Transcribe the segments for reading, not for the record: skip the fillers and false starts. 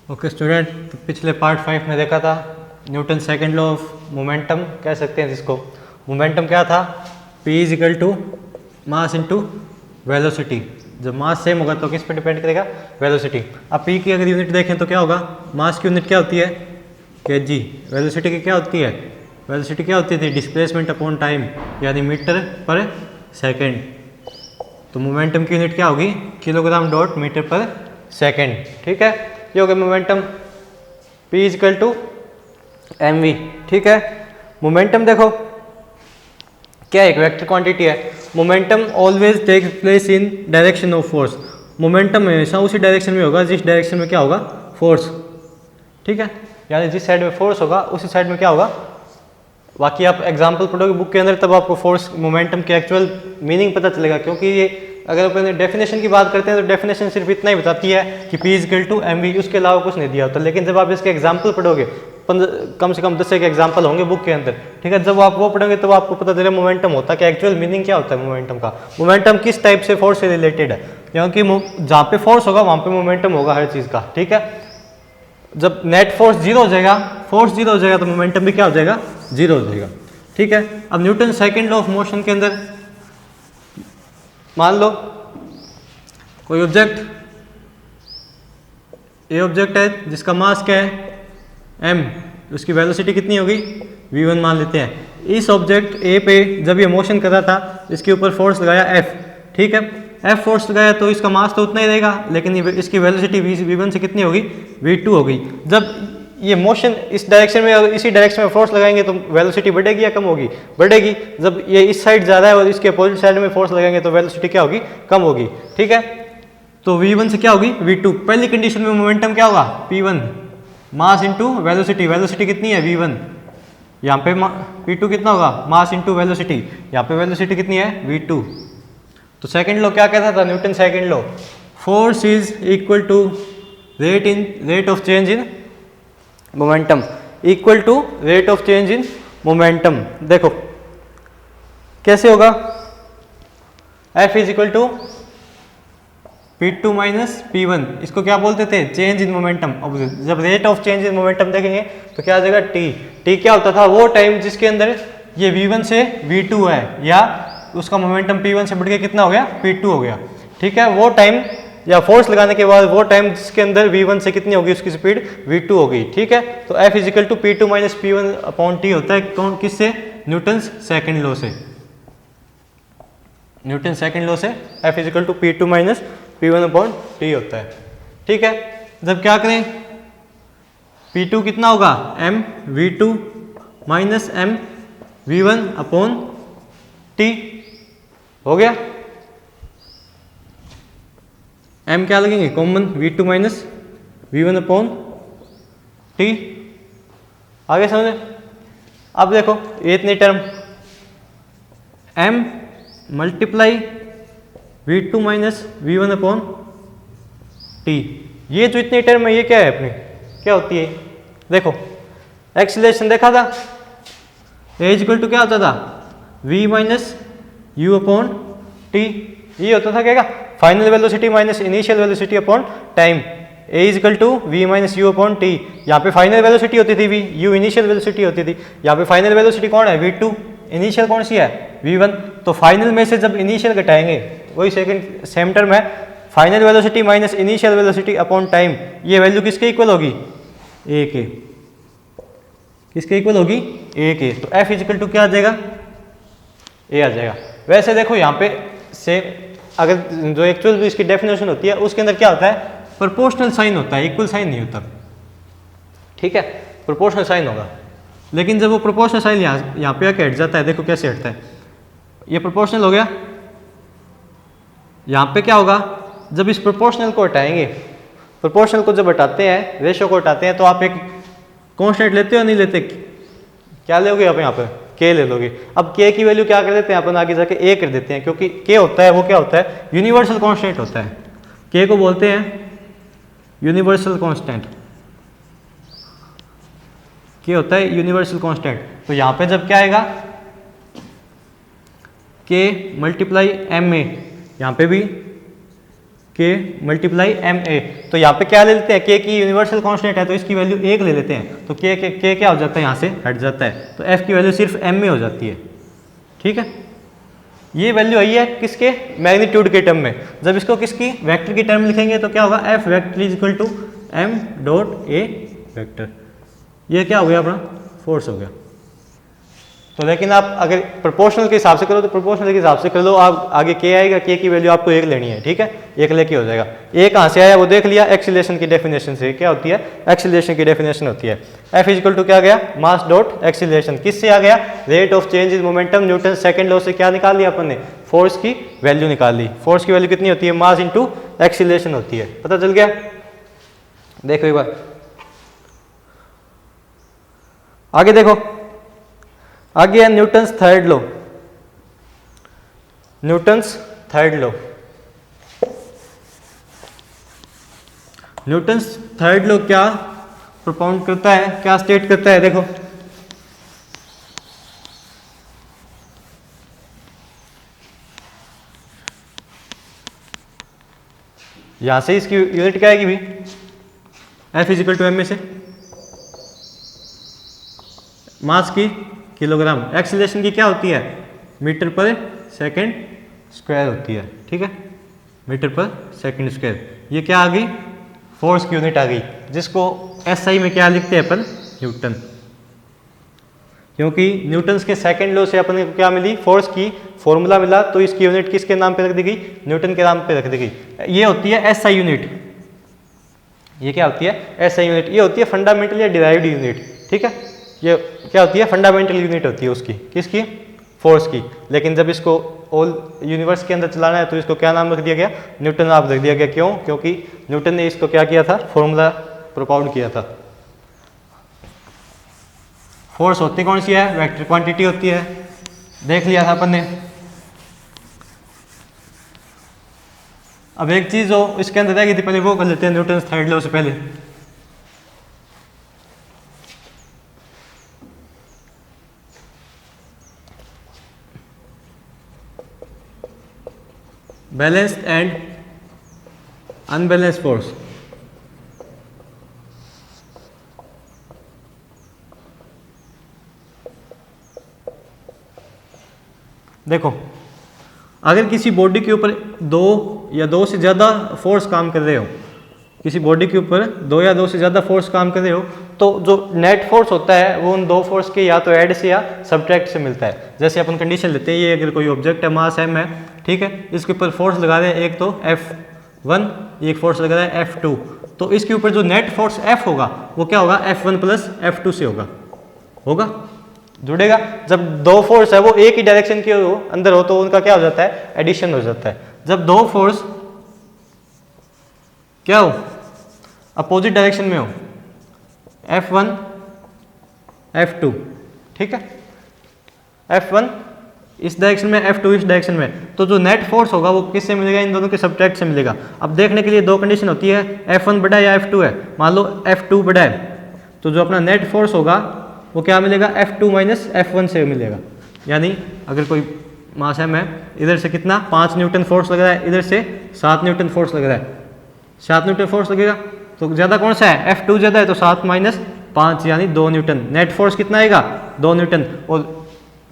Okay student, तो पिछले part 5 में देखा था Newton second law of momentum कह सकते हैं जिसको। मोमेंटम क्या था? P is equal to mass into velocity. जब मास सेम होगा तो किस पे डिपेंड करेगा? वेलोसिटी। अब P की अगर यूनिट देखें तो क्या होगा? मास की यूनिट क्या होती है? kg। वेलोसिटी की क्या होती है? वेलोसिटी क्या होती थी? डिस्प्लेसमेंट अपॉन टाइम, यानी मीटर पर सेकेंड। तो मोमेंटम की यूनिट क्या होगी? किलोग्राम डॉट मीटर पर सेकेंड। ठीक है, ये हो गया momentum. P is equal to mv। ठीक है, मोमेंटम देखो क्या एक वेक्टर क्वांटिटी है। Momentum always take place in direction of force. Momentum हमेशा उसी डायरेक्शन में होगा जिस डायरेक्शन में क्या होगा? फोर्स। ठीक है, यानी जिस साइड में फोर्स होगा उसी साइड में क्या होगा? बाकी आप एग्जाम्पल पढ़ोगे बुक के अंदर तब आपको फोर्स मोमेंटम के एक्चुअल मीनिंग पता चलेगा, क्योंकि ये अगर अपन डेफिनेशन की बात करते हैं तो डेफिनेशन सिर्फ इतना ही बताती है कि P is equal to mv, उसके अलावा कुछ नहीं दिया होता। लेकिन जब आप इसके एग्जाम्पल पढ़ोगे, कम से कम 10 एक एग्जाम्पल होंगे बुक के अंदर। ठीक है, जब आप वो पढ़ोगे तब आपको पता चलेगा मोमेंटम होता है क्या, एक्चुअल मीनिंग क्या होता है मोमेंटम का। मोमेंटम किस टाइप से फोर्स से रिलेटेड है, क्योंकि जहाँ पे फोर्स होगा वहाँ पे मोमेंटम होगा हर चीज़ का। ठीक है, जब नेट फोर्स जीरो हो जाएगा, फोर्स जीरो हो जाएगा तो मोमेंटम भी क्या हो जाएगा? जीरो हो जाएगा। ठीक है, अब Newton second law of motion के अंदर मान लो कोई ऑब्जेक्ट, ए ऑब्जेक्ट है जिसका मास क्या है? m, उसकी वेलोसिटी कितनी होगी? v1 मान लेते हैं। इस ऑब्जेक्ट ए पे जब ये मोशन कर रहा था, इसके ऊपर फोर्स लगाया f। ठीक है, f फोर्स लगाया तो इसका मास तो उतना ही रहेगा, लेकिन इसकी वेलोसिटी v1 से कितनी होगी? v2 होगी। जब ये मोशन इस डायरेक्शन में और इसी डायरेक्शन में फोर्स लगाएंगे तो वेलोसिटी बढ़ेगी या कम होगी? बढ़ेगी। जब ये इस साइड जा रहा है और इसके अपोजिट साइड में फोर्स लगाएंगे तो वेलोसिटी क्या होगी? कम होगी। ठीक है, तो v1 से क्या होगी? v2। पहली कंडीशन में मोमेंटम क्या होगा? p1 mass into velocity. Velocity कितनी है? v1। यहाँ पे p2 कितना होगा? Mass into velocity. यहाँ पे वेलोसिटी कितनी है? v2। तो सेकंड लॉ क्या कहता था? Newton second law, force is equal to rate of change in momentum equal to rate of change in momentum. देखो कैसे होगा? F is equal to P2 minus P1। इसको क्या बोलते थे? Change in momentum. अब जब rate of change in momentum देखेंगे तो क्या आ जाएगा? T क्या होता था? वो टाइम जिसके अंदर ये V1 से V2 है, या उसका मोमेंटम P1 से बढ़ के कितना हो गया? P2 हो गया। ठीक है, वो टाइम या फोर्स लगाने के बाद वो टाइम जिसके अंदर V1 से कितनी होगी? उसकी स्पीड V2 हो गई। ठीक है, तो F is equal to P2 minus P1 upon T होता है। कौन? किससे? न्यूटन सेकंड लॉ से। न्यूटन सेकंड लॉ से F is equal to P2 minus P1 upon T होता है। ठीक है, जब क्या करें? P2 कितना होगा? m V2 minus m V1 upon T हो गया। m क्या लगेंगे? Common, V2 minus V1 upon T। आगे समझे? अब देखो ये इतनी term m multiply V2 minus V1 upon T, ये जो इतनी टर्म है ये क्या है अपनी? क्या होती है? देखो एक्सीलरेशन देखा था, A इक्वल टू क्या होता था? V minus U upon T। ये होता था क्या? Final velocity minus initial velocity upon time. A is equal to V minus U upon T। यहाँ पे फाइनल वेलोसिटी होती थी V, U इनिशियल वेलोसिटी होती थी। यहाँ पे फाइनल वेलोसिटी कौन है? V2। इनिशियल कौन सी है? V1। तो फाइनल में से जब इनिशियल घटाएंगे, वही सेकंड सेम टर्म है, final velocity minus initial velocity upon time, ये वैल्यू किसके इक्वल होगी? A के। किसके इक्वल होगी? A के। तो F इज इक्वल टू क्या आ जाएगा? A आ जाएगा। वैसे देखो यहाँ पे से अगर जो एक्चुअल इसकी डेफिनेशन होती है उसके अंदर क्या होता है? प्रोपोर्शनल साइन होता है, इक्वल साइन नहीं होता। ठीक है, प्रोपोर्शनल साइन होगा। लेकिन जब वो प्रोपोर्शनल साइन यहाँ पे आके हट जाता है, देखो कैसे हटता है। ये प्रोपोर्शनल हो गया, यहाँ पे क्या होगा? जब इस प्रोपोर्शनल को हटाएंगे, प्रोपोर्शनल को जब हटाते हैं, रेशो को हटाते हैं, तो आप एक कांस्टेंट लेते हो नहीं लेते? क्या लोगे आप? यहाँ पे K ले लोगे। अब K की वैल्यू क्या कर देते हैं अपन? आगे जाके A कर देते हैं, क्योंकि K होता है वो क्या होता है? यूनिवर्सल कांस्टेंट होता है। K को बोलते हैं यूनिवर्सल कांस्टेंट। K होता है यूनिवर्सल कांस्टेंट। तो यहाँ पे जब क्या आएगा? K मल्टीप्लाई M A, यहाँ पे भी के मल्टीप्लाई एम ए। तो यहाँ पे क्या ले लेते हैं, के की यूनिवर्सल कांस्टेंट है तो इसकी वैल्यू 1 ले लेते हैं, तो के क्या हो जाता है, यहाँ से हट जाता है, तो एफ की वैल्यू सिर्फ एम में हो जाती है। ठीक है, ये वैल्यू आई है किसके, मैग्नीट्यूड के टर्म में। जब इसको किसकी वेक्टर की टर्म लिखेंगे तो क्या होगा, F vector is equal to M dot A vector. ये क्या हो गया अपना, फोर्स हो गया। तो लेकिन आप अगर प्रोपोर्शनल के हिसाब से करो तो प्रोपोर्शनल के हिसाब से कर लो, आप आगे के आएगा, के की वैल्यू आपको 1 लेनी है। ठीक है, 1 लेके हो जाएगा। ए कहाँ से आया वो देख लिया, एक्सीलरेशन की डेफिनेशन से। क्या होती है, एक्सीलरेशन की डेफिनेशन होती है एफ इज इक्वल टू क्या गया, मास डॉट एक्सीलरेशन। किससे आ गया, rate of change in momentum, Newton second law से क्या निकाल लिया अपन ने, फोर्स की वैल्यू निकाल ली। फोर्स की वैल्यू कितनी होती है, मास इंटू एक्सीलरेशन होती है, पता चल गया। देखो एक बार आगे देखो, आगे है Newton's third law. Newton's third law, Newton's third law क्या प्रोपाउंड करता है, क्या स्टेट करता है, देखो यहां से इसकी यूनिट क्या आएगी भी, एफ इजिकल टू एम में से मास की किलोग्राम, एक्सीलरेशन की क्या होती है, मीटर पर सेकंड स्क्वायर होती है। ठीक है, मीटर पर सेकंड स्क्वायर। ये क्या आ गई, फोर्स की यूनिट आ गई, जिसको एसआई में क्या लिखते हैं अपन, न्यूटन। क्योंकि न्यूटन्स के सेकंड लॉ से अपन को क्या मिली, फोर्स की फॉर्मूला मिला, तो इसकी यूनिट किसके नाम पे रख दी गई, न्यूटन के नाम पे रख दी गई। ये होती है एसआई यूनिट। ये क्या होती है, एसआई यूनिट। ये होती है फंडामेंटल या डिराइव्ड यूनिट। ठीक है, ये क्या होती है, फंडामेंटल यूनिट होती है उसकी, किसकी, फोर्स की। लेकिन जब इसको ऑल यूनिवर्स के अंदर चलाना है तो इसको क्या नाम रख दिया गया, न्यूटन नाम रख दिया गया। क्यों, क्योंकि न्यूटन ने इसको क्या किया था, फॉर्मूला प्रोपाउंड किया था। फोर्स होती कौन सी है, वेक्टर क्वांटिटी होती है, देख लिया था अपन ने। अब एक चीज हो इसके अंदर रह गई थी, पहले वो कर लेते हैं न्यूटन थर्ड लॉ से पहले। Balanced and unbalanced force. देखो, अगर किसी बॉडी के ऊपर 2 या 2 से ज़्यादा फोर्स काम कर रहे हो, किसी बॉडी के ऊपर 2 या 2 से ज़्यादा फोर्स काम कर रहे हो, तो जो नेट फोर्स होता है वो उन 2 फोर्स के या तो ऐड से या सब्ट्रैक्ट से मिलता है। जैसे अपन कंडीशन लेते हैं, ये अगर कोई ऑब्जेक्ट है, मास m है, ठीक है, इसके ऊपर फोर्स लगा रहे हैं, एक तो F1, एक फोर्स लगा रहा है F2, तो इसके ऊपर जो नेट फोर्स F होगा वो क्या होगा, F1 प्लस F2 से होगा, जुड़ेगा। जब 2 फोर्स है वो एक ही डायरेक्शन के अंदर हो तो उनका क्या हो जाता है, एडिशन हो जाता है। जब 2 फोर्स क्या हो, अपोजिट डायरेक्शन में हो, F1 F2, ठीक है, F1 इस डायरेक्शन में, F2 इस डायरेक्शन में, तो जो नेट फोर्स होगा वो किससे मिलेगा, इन दोनों के सब्ट्रैक्ट से मिलेगा। अब देखने के लिए 2 कंडीशन होती है, F1 बड़ा है या F2 है। मान लो F2 बड़ा है तो जो अपना नेट फोर्स होगा वो क्या मिलेगा, F2 माइनस F1 से मिलेगा। यानी अगर कोई मास है, मैं इधर से कितना 5 न्यूटन फोर्स लग रहा है, इधर से 7 न्यूटन फोर्स लग रहा है, 7 न्यूटन फोर्स लगेगा, तो ज़्यादा कौन सा है, F2 ज़्यादा है, तो 7 माइनस 5 यानी 2 न्यूटन। नेट फोर्स कितना आएगा, 2 न्यूटन। और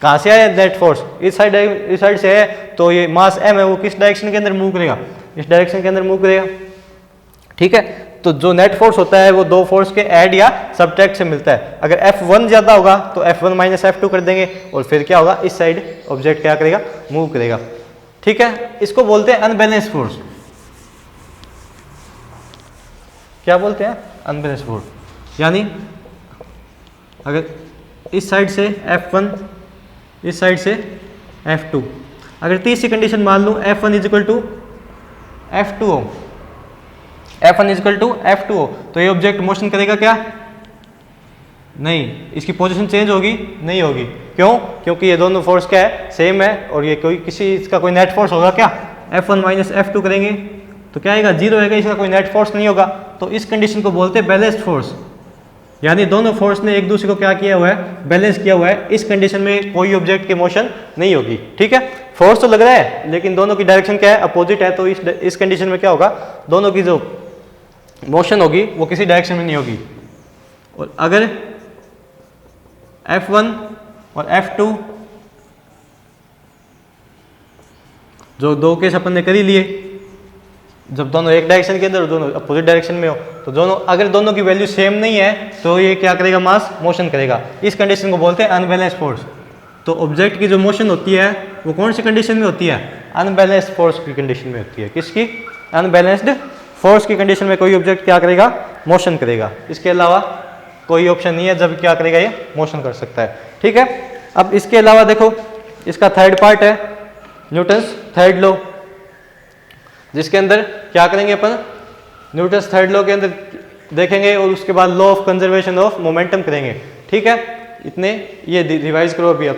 कहाँ से आया नेट फोर्स, इस साइड से है, तो ये मास m है वो किस डायरेक्शन के अंदर मूव करेगा, इस डायरेक्शन के अंदर मूव करेगा। ठीक है, तो जो नेट फोर्स होता है वो 2 फोर्स के ऐड या सब्ट्रैक्ट से मिलता है। अगर F1 ज़्यादा होगा तो F1 माइनस F2 कर देंगे, और फिर क्या होगा, इस साइड ऑब्जेक्ट क्या करेगा, मूव करेगा। ठीक है, इसको बोलते हैं अनबैलेंस फोर्स। क्या बोलते हैं, अनबैलेंस फोर्स। यानी अगर इस साइड से F1, इस साइड से F2, अगर तीसरी कंडीशन मान लूँ F1 is equal to F2 हो, F1 is equal to F2 हो, तो ये ऑब्जेक्ट मोशन करेगा क्या, नहीं, इसकी पोजीशन चेंज होगी, नहीं होगी। क्यों, क्योंकि ये दोनों फोर्स क्या है, सेम है, और ये कोई किसी इसका कोई नेट फोर्स होगा क्या, F1 माइनस F2 करेंगे तो क्या आएगा, 0 आएगा, इसका कोई नेट फोर्स नहीं होगा। तो इस कंडीशन को बोलते हैं बैलेंस्ड फोर्स। यानी दोनों फोर्स ने एक दूसरे को क्या किया हुआ है, बैलेंस किया हुआ है। इस कंडीशन में कोई ऑब्जेक्ट की मोशन नहीं होगी। ठीक है, फोर्स तो लग रहा है लेकिन दोनों की डायरेक्शन क्या है, अपोजिट है, तो इस कंडीशन में क्या होगा, दोनों की जो मोशन होगी वो किसी डायरेक्शन में नहीं होगी। और अगर F1 और F2 जो दो केस अपन ने कर ही लिए, जब दोनों एक डायरेक्शन के अंदर दोनों अपोजिट डायरेक्शन में हो, तो दोनों अगर दोनों की वैल्यू सेम नहीं है तो ये क्या करेगा, मास मोशन करेगा। इस कंडीशन को बोलते हैं अनबैलेंस्ड फोर्स। तो ऑब्जेक्ट की जो मोशन होती है वो कौन सी कंडीशन में होती है, अनबैलेंस्ड फोर्स की कंडीशन में होती है। किसकी, अनबैलेंस्ड फोर्स की कंडीशन में कोई ऑब्जेक्ट क्या करेगा, मोशन करेगा। इसके अलावा कोई ऑप्शन नहीं है जब क्या करेगा, ये मोशन कर सकता है। ठीक है, अब इसके अलावा देखो इसका थर्ड पार्ट है न्यूटन्स थर्ड लॉ, जिसके अंदर क्या करेंगे अपन, न्यूटन्स थर्ड लॉ के अंदर देखेंगे और उसके बाद law of conservation of momentum करेंगे। ठीक है, इतने ये रिवाइज करो अभी अब।